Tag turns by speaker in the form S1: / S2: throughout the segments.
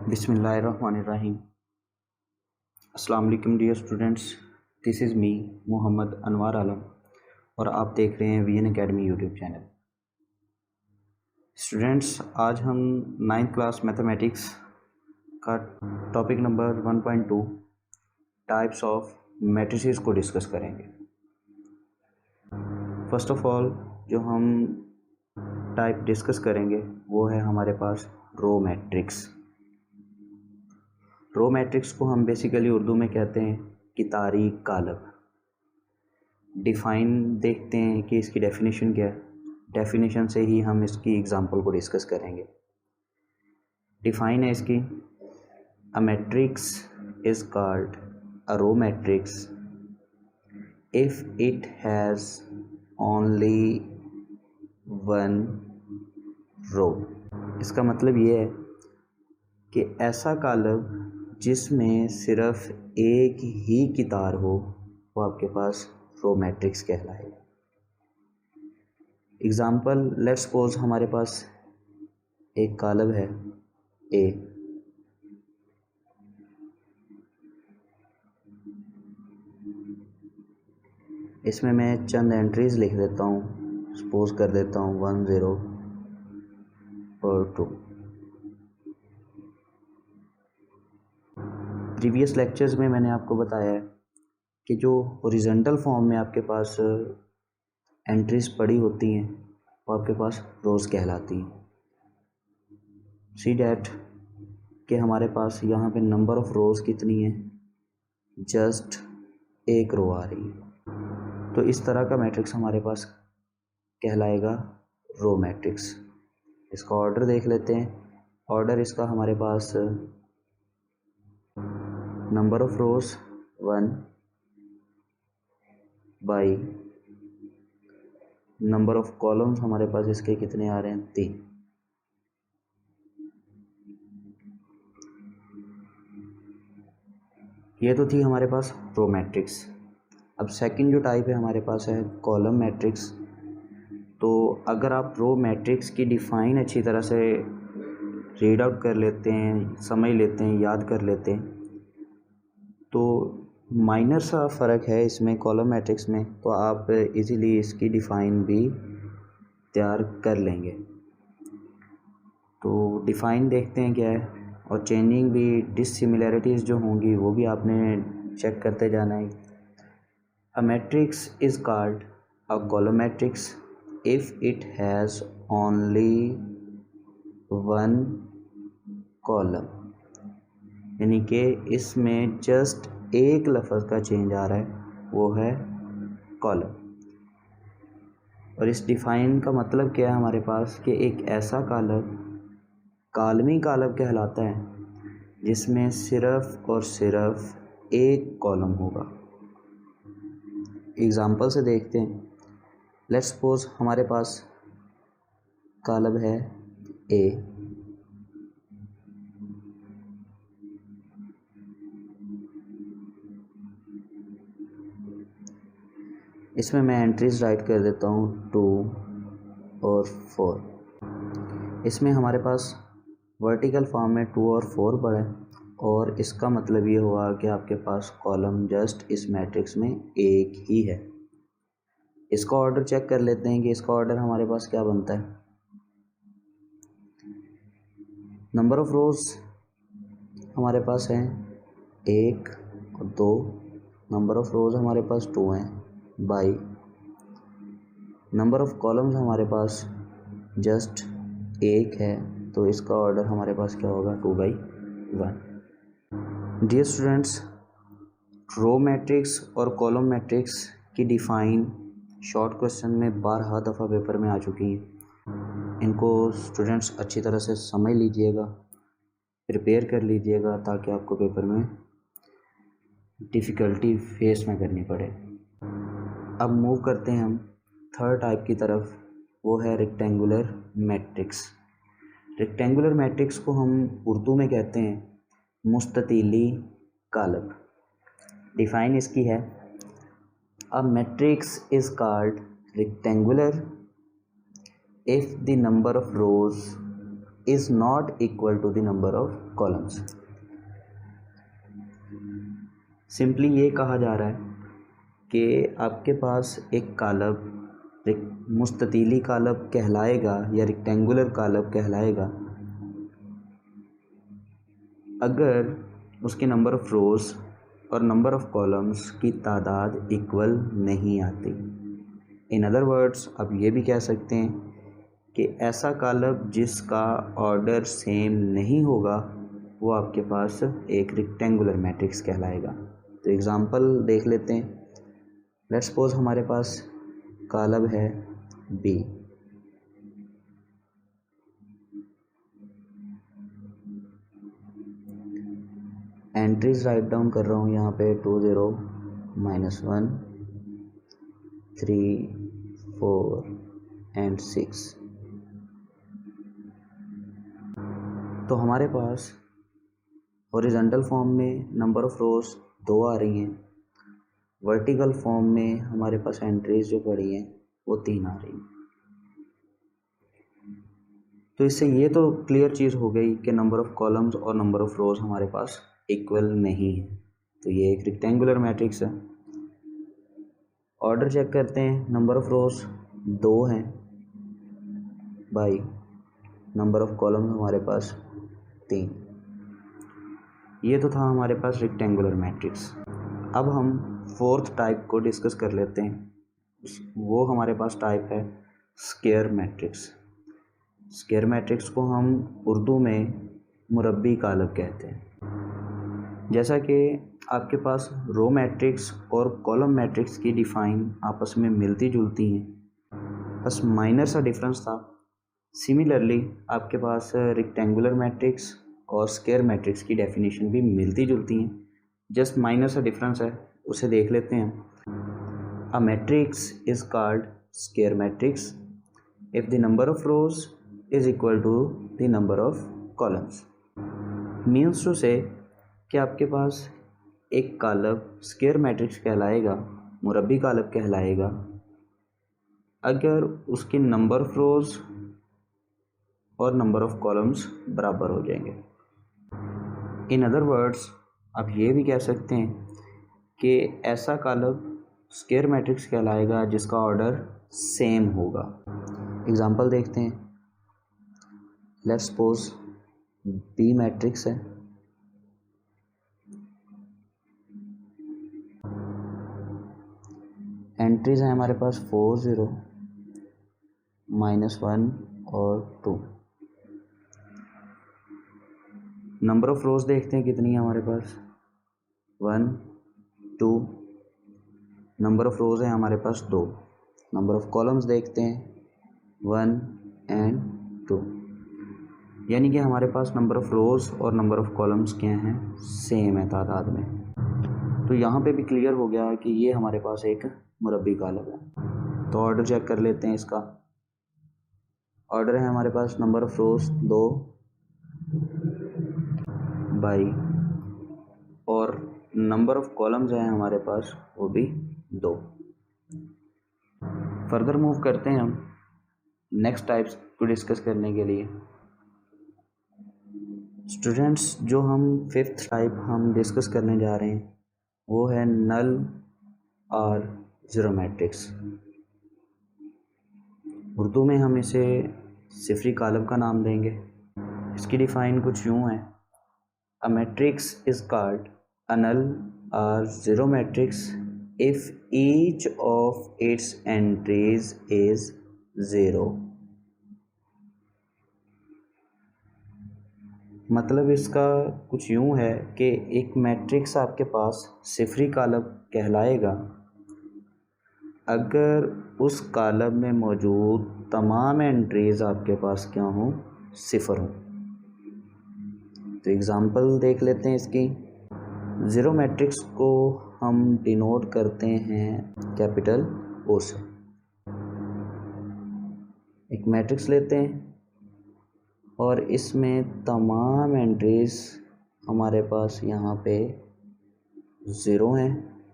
S1: बिस्मिल्लाहिर्रहमानिर्रहीम। अस्सलाम वालेकुम dear students, this is me Mohammad Anwar Alam और आप देख रहे हैं VN academy YouTube channel. Students, आज हम 9th क्लास मैथमेटिक्स का topic number 1.2 types of matrices को डिस्कस करेंगे। फर्स्ट ऑफ ऑल जो हम टाइप डिस्कस करेंगे वो है हमारे पास रो मैट्रिक्स। रो मैट्रिक्स को हम बेसिकली उर्दू में कहते हैं कि तारीख कालब। डिफ़ाइन देखते हैं कि इसकी डेफिनेशन क्या है। डेफिनेशन से ही हम इसकी एग्जांपल को डिस्कस करेंगे। डिफ़ाइन है इसकी, a matrix is called a row matrix if it has only one row. इसका मतलब ये है कि ऐसा कालब जिसमें सिर्फ एक ही की तार हो वो आपके पास रो मैट्रिक्स कहलाएगा। एग्ज़ाम्पल, लेट्स सपोज हमारे पास एक कालब है ए। इसमें मैं चंद एंट्रीज लिख देता हूँ, सपोज कर देता हूँ 1 0 और 2। प्रीवियस लेक्चर्स में मैंने आपको बताया है कि जो हॉरिजॉन्टल फॉर्म में आपके पास एंट्रीज पड़ी होती हैं वो आपके पास रोज़ कहलाती हैं। सी डैट कि हमारे पास यहाँ पे नंबर ऑफ़ रोज़ कितनी है, जस्ट एक रो आ रही है। तो इस तरह का मैट्रिक्स हमारे पास कहलाएगा रो मैट्रिक्स। इसका ऑर्डर देख लेते हैं। ऑर्डर इसका हमारे पास number of rows 1 by number of columns हमारे पास इसके कितने आ रहे हैं, 3। ये तो थी हमारे पास रो मैट्रिक्स। अब सेकंड जो टाइप है हमारे पास है कॉलम मैट्रिक्स। तो अगर आप रो मैट्रिक्स की डिफ़ाइन अच्छी तरह से रीड आउट कर लेते हैं, समझ लेते हैं, याद कर लेते हैं, तो माइनर सा फ़र्क है इसमें कॉलम मैट्रिक्स में, तो आप इजीली इसकी डिफ़ाइन भी तैयार कर लेंगे। तो डिफ़ाइन देखते हैं क्या है, और चेंजिंग भी डिसिमिलैरिटीज़ जो होंगी वो भी आपने चेक करते जाना है। A matrix is called a column matrix if it has only one column, यानी कि इसमें जस्ट एक लफ्ज़ का चेंज आ रहा है, वो है कॉलम। और इस डिफ़ाइन का मतलब क्या है हमारे पास कि एक ऐसा कालब कालमी कालब कहलाता है जिसमें सिर्फ़ और सिर्फ एक कॉलम होगा। एग्ज़ाम्पल से देखते हैं। लेट्स सपोज हमारे पास कालब है ए। इसमें मैं एंट्रीज राइट कर देता हूँ 2 और 4। इसमें हमारे पास वर्टिकल फॉर्म में 2 और 4 पड़ा है, और इसका मतलब ये हुआ कि आपके पास कॉलम जस्ट इस मैट्रिक्स में एक ही है। इसका ऑर्डर चेक कर लेते हैं कि इसका ऑर्डर हमारे पास क्या बनता है। नंबर ऑफ़ रोज़ हमारे पास हैं 1 और 2। नंबर ऑफ़ रोज़ हमारे पास 2 हैं बाई नंबर ऑफ़ कॉलम्स हमारे पास जस्ट एक है, तो इसका ऑर्डर हमारे पास क्या होगा, 2/1। डियर स्टूडेंट्स, रो मैट्रिक्स और कॉलम मैट्रिक्स की डिफ़ाइन शॉर्ट क्वेश्चन में 12 दफ़ा पेपर में आ चुकी हैं। इनको स्टूडेंट्स अच्छी तरह से समझ लीजिएगा, प्रिपेयर कर लीजिएगा, ताकि आपको पेपर में डिफ़िकल्टी फेस ना करनी पड़े। अब मूव करते हैं हम थर्ड टाइप की तरफ, वो है रेक्टेंगुलर मैट्रिक्स। रेक्टेंगुलर मैट्रिक्स को हम उर्दू में कहते हैं मुस्ततीली कालब। डिफ़ाइन इसकी है, a matrix is called rectangular if the number of rows is not equal to the number of columns. Simply ये कहा जा रहा है कि आपके पास एक कालब मुस्ततीली कालब कहलाएगा या रेक्टेंगुलर कालब कहलाएगा अगर उसके नंबर ऑफ़ रोज़ और नंबर ऑफ़ कॉलम्स की तादाद इक्वल नहीं आती। इन अदर वर्ड्स आप ये भी कह सकते हैं कि ऐसा कालब जिसका ऑर्डर सेम नहीं होगा वो आपके पास एक रेक्टेंगुलर मैट्रिक्स कहलाएगा। तो एग्ज़ाम्पल देख लेते हैं। लेट्स सपोज हमारे पास कालब है बी, एंट्रीज राइट डाउन कर रहा हूँ यहाँ पे 2 0 -1 3 4 एंड 6। तो हमारे पास हॉरिजॉन्टल फॉर्म में नंबर ऑफ़ रोज़ 2 आ रही हैं, वर्टिकल फॉर्म में हमारे पास एंट्रीज जो पड़ी हैं वो 3 आ रही हैं। तो इससे ये तो क्लियर चीज़ हो गई कि नंबर ऑफ़ कॉलम्स और नंबर ऑफ़ रोज़ हमारे पास इक्वल नहीं है, तो ये एक रेक्टेंगुलर मैट्रिक्स है। ऑर्डर चेक करते हैं। नंबर ऑफ़ रोज़ 2 हैं बाई नंबर ऑफ़ कॉलम्स हमारे पास 3। ये तो था हमारे पास रेक्टेंगुलर मैट्रिक्स। अब हम फोर्थ टाइप को डिस्कस कर लेते हैं। वो हमारे पास टाइप है स्क्वायर मैट्रिक्स। स्क्वायर मैट्रिक्स को हम उर्दू में मुरब्बी कालब कहते हैं। जैसा कि आपके पास रो मैट्रिक्स और कॉलम मैट्रिक्स की डिफ़ाइन आपस में मिलती जुलती हैं, बस माइनर सा डिफरेंस था। सिमिलरली आपके पास रेक्टेंगुलर मैट्रिक्स और स्क्वायर मैट्रिक्स की डेफिनेशन भी मिलती जुलती हैं, जस्ट माइनर सा डिफरेंस है, उसे देख लेते हैं। A matrix is called square matrix if the number of rows is equal to the number of columns. Means to say कि आपके पास एक कालब स्क्वायर मैट्रिक्स कहलाएगा, मुरब्बी कालब कहलाएगा अगर उसके नंबर ऑफ रोज़ और नंबर ऑफ़ कॉलम्स बराबर हो जाएंगे। इन अदर वर्ड्स आप ये भी कह सकते हैं कि ऐसा कालब स्क्वायर मैट्रिक्स कहलाएगा जिसका ऑर्डर सेम होगा। एग्ज़ाम्पल देखते हैं। लेट्स सपोज बी मैट्रिक्स है, एंट्रीज हैं हमारे पास 4 0 -1 और 2। नंबर ऑफ़ रोज़ देखते हैं कितनी है हमारे पास 1 2। नंबर ऑफ़ रोज़ है हमारे पास 2। नंबर ऑफ़ कॉलम्स देखते हैं 1 एंड 2, यानी कि हमारे पास नंबर ऑफ़ रोज़ और नंबर ऑफ़ कॉलम्स क्या हैं, सेम है तादाद में। तो यहाँ पे भी क्लियर हो गया कि ये हमारे पास एक मुरब्बी कालब है। तो ऑर्डर चेक कर लेते हैं इसका। ऑर्डर है हमारे पास नंबर ऑफ़ रोज़ 2 बाई और नंबर ऑफ़ कॉलम्स हैं हमारे पास वो भी 2। फर्दर मूव करते हैं हम नेक्स्ट टाइप्स को डिस्कस करने के लिए। स्टूडेंट्स, जो हम फिफ्थ टाइप हम डिस्कस करने जा रहे हैं वो है नल और ज़ीरो मैट्रिक्स। उर्दू में हम इसे सिफरी कालब का नाम देंगे। इसकी डिफ़ाइन कुछ यूँ है। A matrix is called a null और zero matrix if each of its entries is 0। मतलब इसका कुछ यूँ है कि एक मैट्रिक्स आपके पास सिफरी कालब कहलाएगा अगर उस कालब में मौजूद तमाम एंट्रीज आपके पास क्या हों, सिफर हों। तो एग्ज़ाम्पल देख लेते हैं इसकी। ज़ीरो मैट्रिक्स को हम डिनोट करते हैं कैपिटल ओ से। एक मैट्रिक्स लेते हैं और इसमें तमाम एंट्रीज हमारे पास यहाँ पे 0 हैं,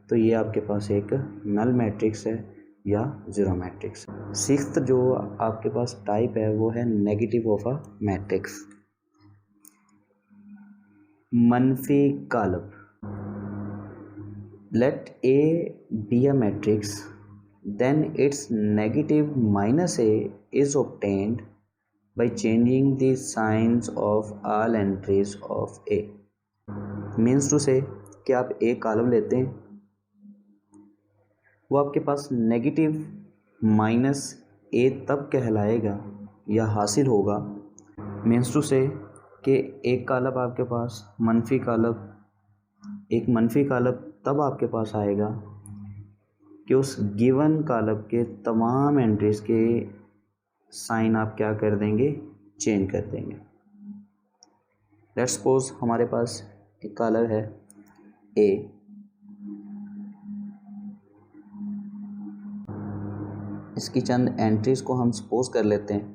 S1: तो ये आपके पास एक नल मैट्रिक्स है या ज़ीरो मैट्रिक्स। सिक्स्थ जो आपके पास टाइप है वो है नेगेटिव ऑफ अ मैट्रिक्स, मनफी कालब। Let a be a matrix, then its negative minus a is obtained by changing the signs of all entries of a। Means to say कि आप ए column लेते हैं, वो आपके पास नेगेटिव माइनस ए तब कहलाएगा या हासिल होगा, मीन्स टू से कि एक कॉलम आपके पास मनफी कॉलम, एक मनफी कॉलम तब आपके पास आएगा कि उस गिवन कॉलम के तमाम एंट्रीज के साइन आप क्या कर देंगे, चेंज कर देंगे। लेट्स सपोज हमारे पास एक कॉलम है ए, इसकी चंद एंट्रीज को हम सपोज कर लेते हैं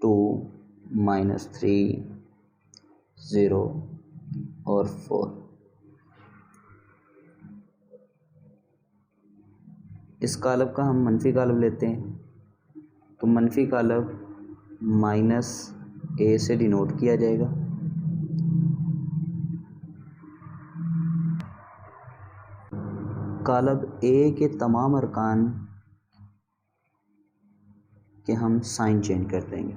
S1: 2, -3, 0 और 4। इस कॉलम का हम मनफी कॉलम लेते हैं, तो मनफी कॉलम माइनस ए से डिनोट किया जाएगा। कॉलम ए के तमाम अरकान के हम साइन चेंज कर देंगे,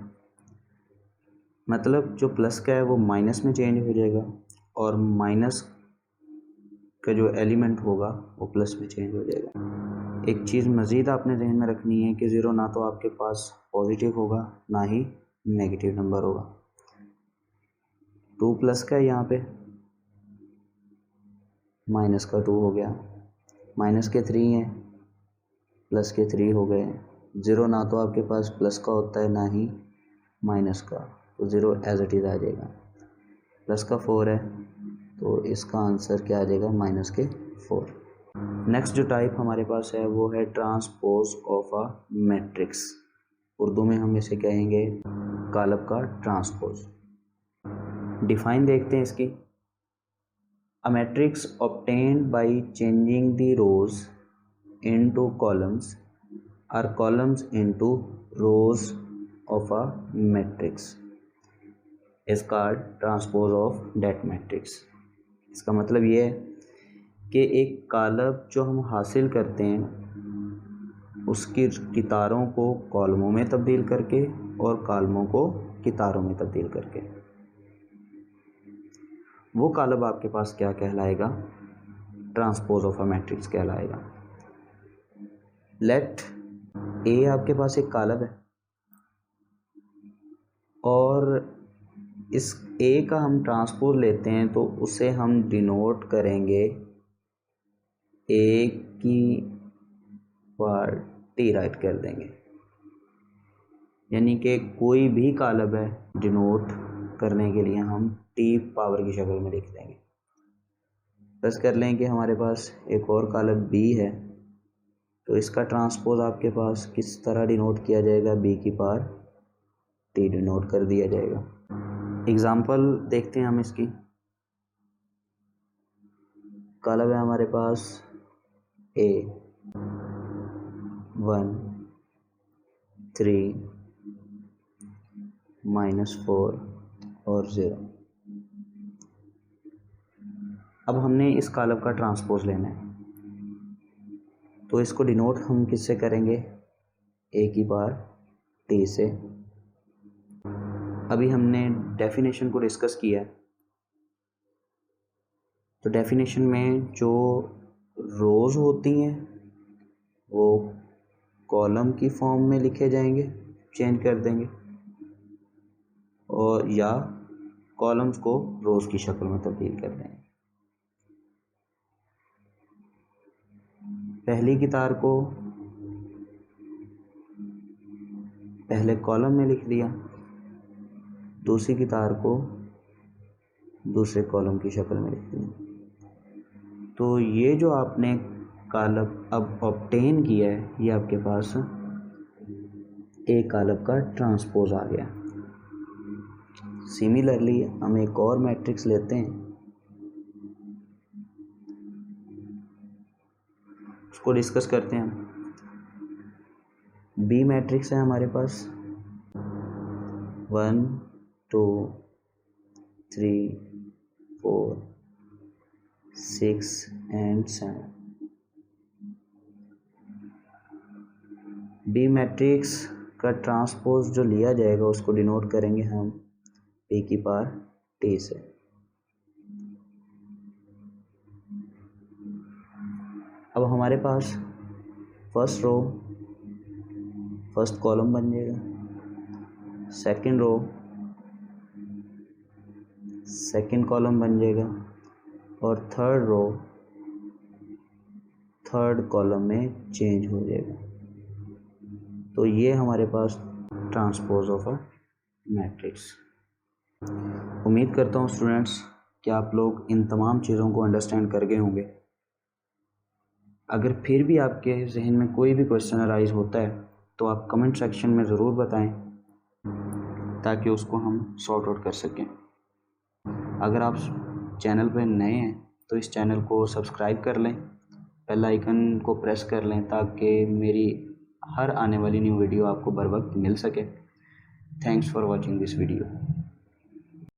S1: मतलब जो प्लस का है वो माइनस में चेंज हो जाएगा और माइनस का जो एलिमेंट होगा वो प्लस में चेंज हो जाएगा। एक चीज़ मज़ीद आपने ध्यान में रखनी है कि ज़ीरो ना तो आपके पास पॉजिटिव होगा ना ही नेगेटिव नंबर होगा। 2 प्लस का है, यहाँ पे माइनस का 2 हो गया, माइनस के 3 है, प्लस के 3 हो गए। ज़ीरो ना तो आपके पास प्लस का होता है ना ही माइनस का, तो ज़ीरो एज इट इज़ आ जाएगा। प्लस का 4 है तो इसका आंसर क्या आ जाएगा, माइनस के 4। नेक्स्ट जो टाइप हमारे पास है वो है transpose of a matrix, Urdu में हम इसे कहेंगे कॉलम का ट्रांसपोज। डिफाइन देखते हैं इसकी। A matrix obtained by changing the rows into columns और columns into rows of a matrix is called transpose of that matrix. इसका मतलब ये है कि एक कॉलम जो हम हासिल करते हैं उसकी कितारों को कॉलमों में तब्दील करके और कॉलमों को कितारों में तब्दील करके, वो कॉलम आपके पास क्या कहलाएगा, ट्रांसपोज ऑफ अ मैट्रिक्स कहलाएगा। लेट ए आपके पास एक कॉलम है और इस ए का हम ट्रांसपोज लेते हैं तो उसे हम डिनोट करेंगे ए की पावर टी राइट कर देंगे, यानी कि कोई भी कॉलम है डिनोट करने के लिए हम टी पावर की शक्ल में लिख देंगे। बस कर लें कि हमारे पास एक और कॉलम बी है, तो इसका ट्रांसपोज आपके पास किस तरह डिनोट किया जाएगा, बी की पावर टी डिनोट कर दिया जाएगा। एग्जाम्पल देखते हैं हम इसकी। कॉलम है हमारे पास ए 1, 3, -4 और 0। अब हमने इस कॉलम का ट्रांसपोज लेना है, तो इसको डिनोट हम किससे करेंगे, ए की पावर टी से। अभी हमने डेफिनेशन को डिस्कस किया है, तो डेफिनेशन में जो रोज़ होती हैं वो कॉलम की फॉर्म में लिखे जाएंगे, चेंज कर देंगे, और या कॉलम्स को रोज़ की शक्ल में तब्दील कर देंगे। पहली कितार को पहले कॉलम में लिख दिया, दूसरी कितार को दूसरे कॉलम की शक्ल में लिख दिया। तो ये जो आपने कॉलम अब ऑब्टेन किया है, ये आपके पास एक कॉलम का ट्रांसपोज आ गया। सिमिलरली हम एक और मैट्रिक्स लेते हैं, उसको डिस्कस करते हैं। बी मैट्रिक्स है हमारे पास 1 2 3 4 6 एंड 7। बी मैट्रिक्स का ट्रांसपोज जो लिया जाएगा उसको डिनोट करेंगे हम p की पावर t से। अब हमारे पास फर्स्ट रो फर्स्ट कॉलम बन जाएगा, सेकंड रो सेकंड कॉलम बन जाएगा और थर्ड रो थर्ड कॉलम में चेंज हो जाएगा। तो ये हमारे पास ट्रांसपोज ऑफ अ मैट्रिक्स। उम्मीद करता हूँ स्टूडेंट्स कि आप लोग इन तमाम चीज़ों को अंडरस्टैंड कर गए होंगे। अगर फिर भी आपके जहन में कोई भी क्वेश्चन अराइज होता है तो आप कमेंट सेक्शन में ज़रूर बताएं ताकि उसको हम सॉर्ट आउट कर सकें। अगर आप चैनल पर नए हैं तो इस चैनल को सब्सक्राइब कर लें, बेल आइकन को प्रेस कर लें ताकि मेरी हर आने वाली न्यू वीडियो आपको बर वक्त मिल सके। Thanks for watching this video.